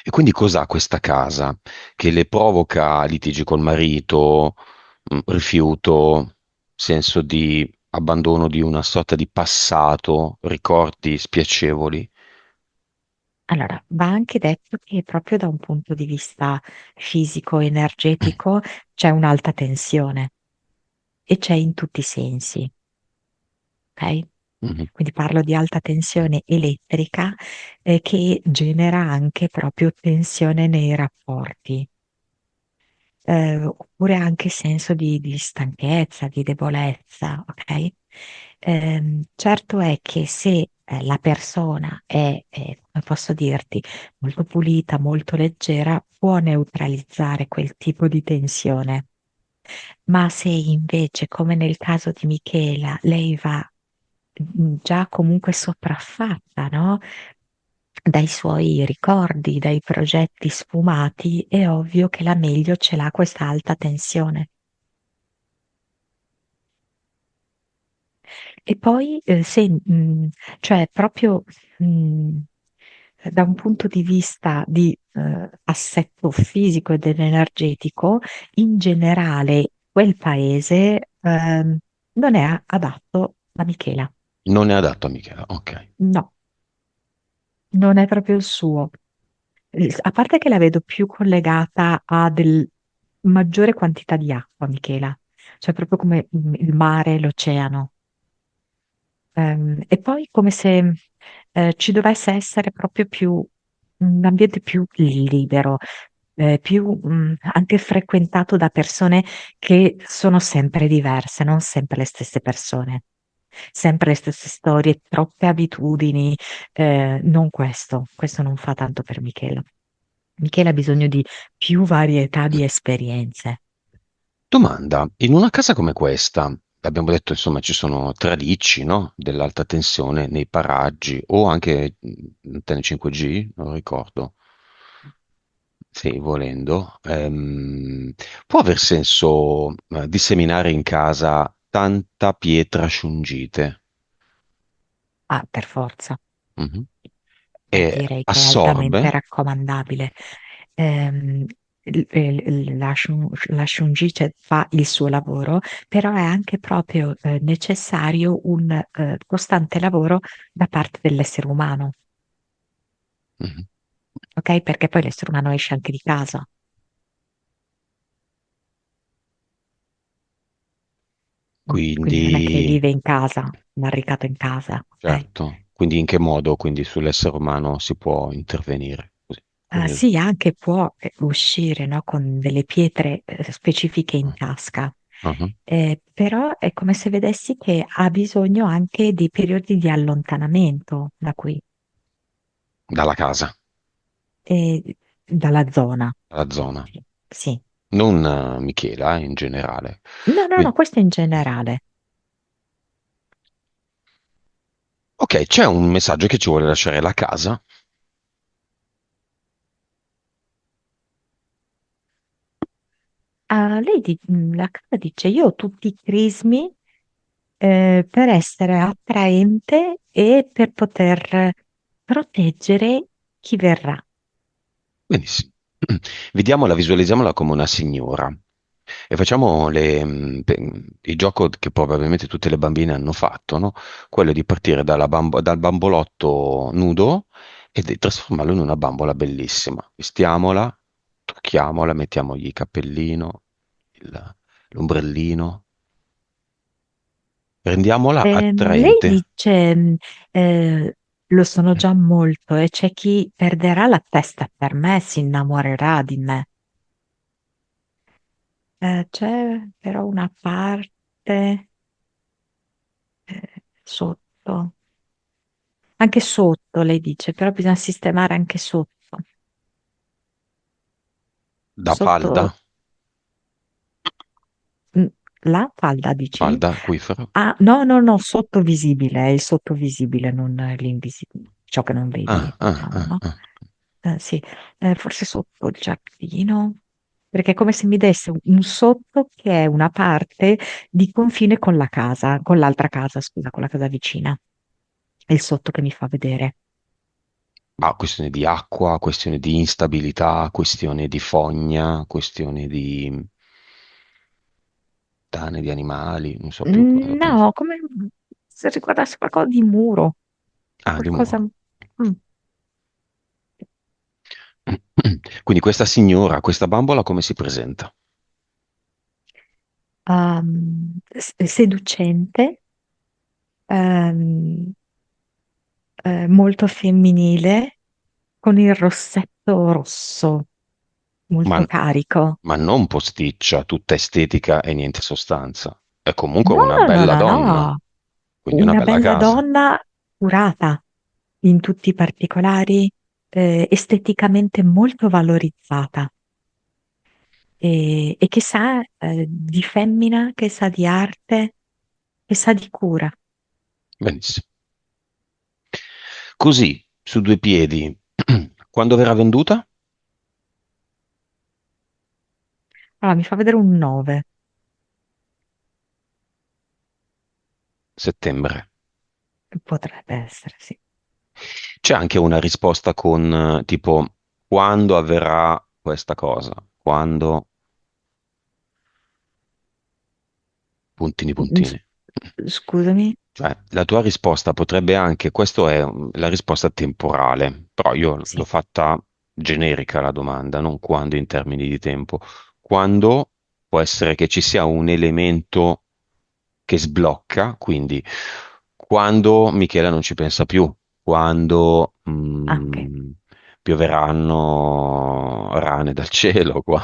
E quindi cos'ha questa casa che le provoca litigi col marito, rifiuto, senso di abbandono di una sorta di passato, ricordi spiacevoli? Allora, va anche detto che proprio da un punto di vista fisico, energetico, c'è un'alta tensione e c'è in tutti i sensi, ok? Mhm. Quindi parlo di alta tensione elettrica, che genera anche proprio tensione nei rapporti, oppure anche senso di stanchezza, di debolezza, ok? Certo è che se la persona è, come posso dirti, molto pulita, molto leggera, può neutralizzare quel tipo di tensione. Ma se invece, come nel caso di Michela, lei va già comunque sopraffatta, no? Dai suoi ricordi, dai progetti sfumati, è ovvio che la meglio ce l'ha questa alta tensione. E poi, se, cioè proprio mh, da un punto di vista di assetto fisico ed energetico, in generale quel paese non è adatto a Michela. Non è adatto a Michela, ok. No, non è proprio il suo. A parte che la vedo più collegata a del maggiore quantità di acqua, Michela, cioè proprio come il mare, l'oceano. E poi come se ci dovesse essere proprio più un ambiente più libero, più anche frequentato da persone che sono sempre diverse, non sempre le stesse persone, sempre le stesse storie, troppe abitudini, non questo, questo non fa tanto per Michela. Michela ha bisogno di più varietà di esperienze. Domanda, in una casa come questa, abbiamo detto insomma ci sono tralicci, no? Dell'alta tensione nei paraggi o anche antenne 5G, non ricordo, sì, volendo, può aver senso disseminare in casa tanta pietra scungite? Ah, per forza. Mhm. Beh, E direi che è altamente assorbe? raccomandabile. Ehm, la Shungice fa il suo lavoro, però è anche proprio necessario un costante lavoro da parte dell'essere umano, Mhm. ok? Perché poi l'essere umano esce anche di casa, quindi non è che Quindi, vive in casa, barricato in casa, ok? certo, quindi in che modo quindi sull'essere umano si può intervenire? Così, Ah, curioso. sì, anche può uscire, no, con delle pietre specifiche in tasca. Mhm. Però è come se vedessi che ha bisogno anche di periodi di allontanamento da qui, Dalla casa, dalla zona. dalla zona. Sì. Non Michela, in generale. No, no, no, Quindi, questo in generale. ok, c'è un messaggio che ci vuole lasciare la casa. Ah, la carta dice, io ho tutti i crismi per essere attraente e per poter proteggere chi verrà. Benissimo. Vediamola, visualizziamola come una signora e facciamo il gioco che probabilmente tutte le bambine hanno fatto, no? Quello di partire dal bambolotto nudo e di trasformarlo in una bambola bellissima. Vestiamola, tocchiamola, mettiamogli il cappellino, il- l'ombrellino, rendiamola Lei attraente. dice, lo sono già molto e c'è chi perderà la testa per me, si innamorerà di me. C'è però una parte sotto, anche sotto, lei dice, però bisogna sistemare anche sotto. Da falda, Sotto, mm, la falda, dici? falda, acquifero. Ah, no, no, no, sottovisibile, è il sottovisibile, non l'invisibile, ciò che non vedi, Ah, ah, diciamo, ah, no? ah. Sì, forse sotto il giardino, perché è come se mi desse un sotto che è una parte di confine con la casa, con l'altra casa, scusa, con la casa vicina. È il sotto che mi fa vedere. Ma questione di acqua, questione di instabilità, questione di fogna, questione di tane di animali, non so più cosa penso. No, come se riguardasse qualcosa di muro, Ah, di qualcosa. muro. Mm. Quindi questa signora, questa bambola come si presenta? Seducente, ehm, molto femminile, con il rossetto rosso, Ma, molto carico. ma non posticcia, tutta estetica e niente sostanza. È comunque No, una no, no, bella no, donna, no. quindi una Una bella bella casa. donna curata in tutti i particolari, esteticamente molto valorizzata e che sa, di femmina, che sa di arte, che sa di cura. Benissimo. Così, su due piedi, quando verrà venduta? Allora, mi fa vedere un 9. Settembre. Potrebbe essere, sì. C'è anche una risposta con tipo quando avverrà questa cosa? Quando puntini Mm, s- puntini. Scusami. Cioè, la tua risposta potrebbe anche, questa è la risposta temporale, però io l'ho Sì. fatta generica la domanda, non quando in termini di tempo. Quando può essere che ci sia un elemento che sblocca, quindi quando Michela non ci pensa più, quando Ah, ok. pioveranno rane dal cielo qua.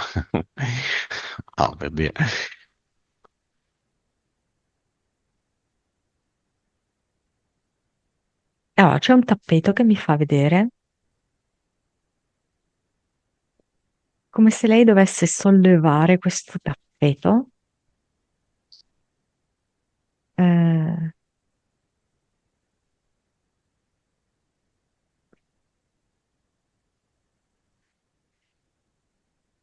Ah, per dire. Allora, c'è un tappeto che mi fa vedere come se lei dovesse sollevare questo tappeto. eh,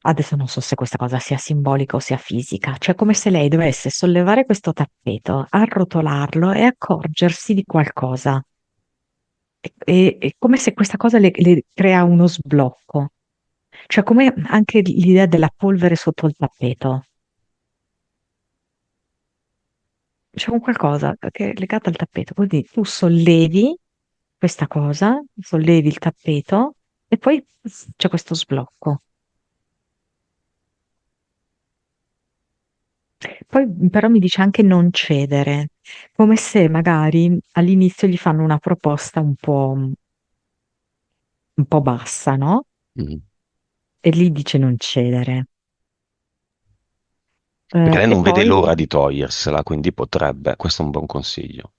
Adesso non so se questa cosa sia simbolica o sia fisica, cioè come se lei dovesse sollevare questo tappeto, arrotolarlo e accorgersi di qualcosa. È come se questa cosa le crea uno sblocco, cioè come anche l'idea della polvere sotto il tappeto. C'è un qualcosa che è legato al tappeto, quindi tu sollevi questa cosa, sollevi il tappeto e poi c'è questo sblocco. Poi però mi dice anche non cedere, come se magari all'inizio gli fanno una proposta un po' bassa, no? Mm. E lì dice non cedere. Perché lei E non vede poi, l'ora di togliersela, quindi potrebbe, questo è un buon consiglio.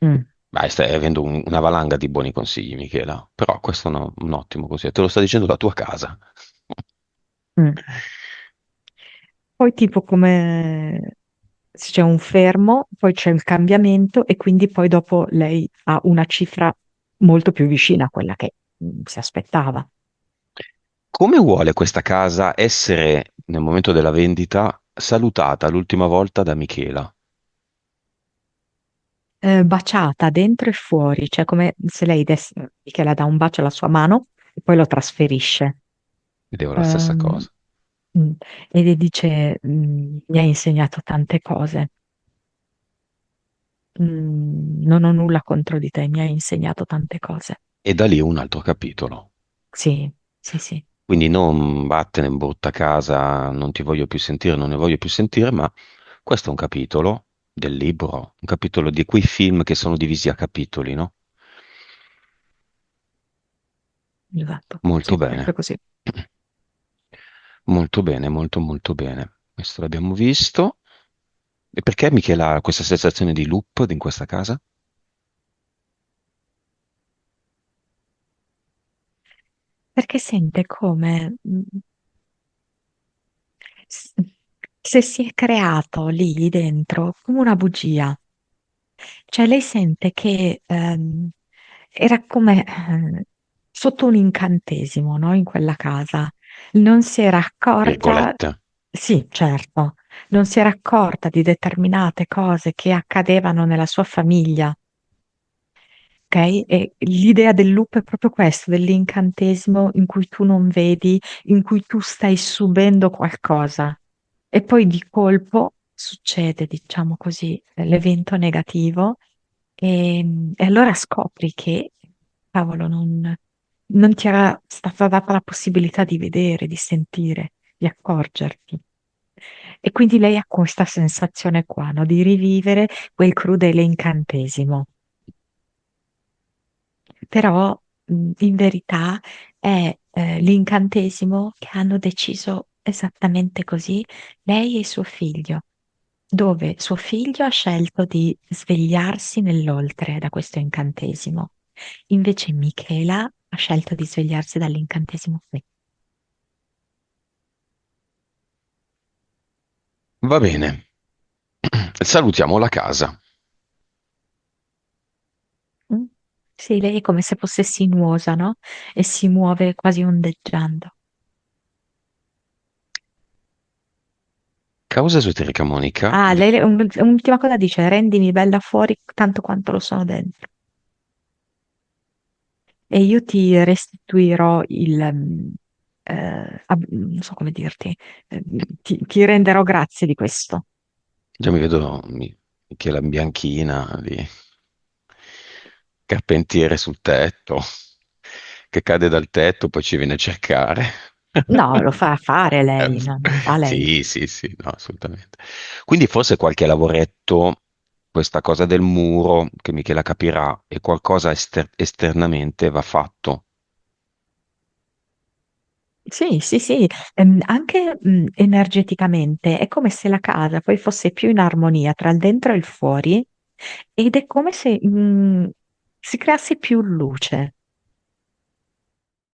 mm, Beh, stai avendo una valanga di buoni consigli, Michela, però questo è un ottimo consiglio, te lo sta dicendo la tua casa. mm. Poi tipo come se c'è un fermo, poi c'è il cambiamento e quindi poi dopo lei ha una cifra molto più vicina a quella che si aspettava. Come vuole questa casa essere, nel momento della vendita, salutata l'ultima volta da Michela? Baciata dentro e fuori, cioè come se lei desse, che le dà un bacio alla sua mano e poi lo trasferisce. Vedevo la stessa Ehm, cosa. mm, e le dice, mi ha insegnato tante cose. Non ho nulla contro di te, mi hai insegnato tante cose. E da lì un altro capitolo. Sì, sì, sì. Quindi non vattene in brutta casa, non ti voglio più sentire, non ne voglio più sentire, ma questo è un capitolo del libro, un capitolo di quei film che sono divisi a capitoli, no? Esatto, Molto sì, proprio bene, così. molto bene, molto molto bene. Questo l'abbiamo visto. E perché Michela ha questa sensazione di loop in questa casa? Perché sente come s- se si è creato lì dentro come una bugia. Cioè lei sente che era come sotto un incantesimo, no? In quella casa. Non si era accorta, Virgolette. sì, certo, non si era accorta di determinate cose che accadevano nella sua famiglia ok? E l'idea del loop è proprio questo, dell'incantesimo in cui tu non vedi, in cui tu stai subendo qualcosa e poi di colpo succede, diciamo così, l'evento negativo e allora scopri che, cavolo, non ti era stata data la possibilità di vedere, di sentire, di accorgerti. E quindi lei ha questa sensazione qua, no? Di rivivere quel crudele incantesimo. Però in verità è l'incantesimo che hanno deciso esattamente così lei e suo figlio, dove suo figlio ha scelto di svegliarsi nell'oltre da questo incantesimo, invece Michela ha scelto di svegliarsi dall'incantesimo qui. Va bene, salutiamo la casa. Mm? Sì, lei è come se fosse sinuosa, no? E si muove quasi ondeggiando. Causa esoterica Monica. Ah, lei un'ultima cosa dice, rendimi bella fuori tanto quanto lo sono dentro. E io ti restituirò non so come dirti, ti renderò grazie di questo. Già mi vedo che la bianchina lì, carpentiere sul tetto, che cade dal tetto, poi ci viene a cercare. No, lo fa fare Eh, lei, no, non fa lei. Sì, sì, sì, no, assolutamente. Quindi forse qualche lavoretto, questa cosa del muro, che Michela capirà, e qualcosa esternamente va fatto. Sì, sì, sì, anche energeticamente è come se la casa poi fosse più in armonia tra il dentro e il fuori ed è come se si creasse più luce.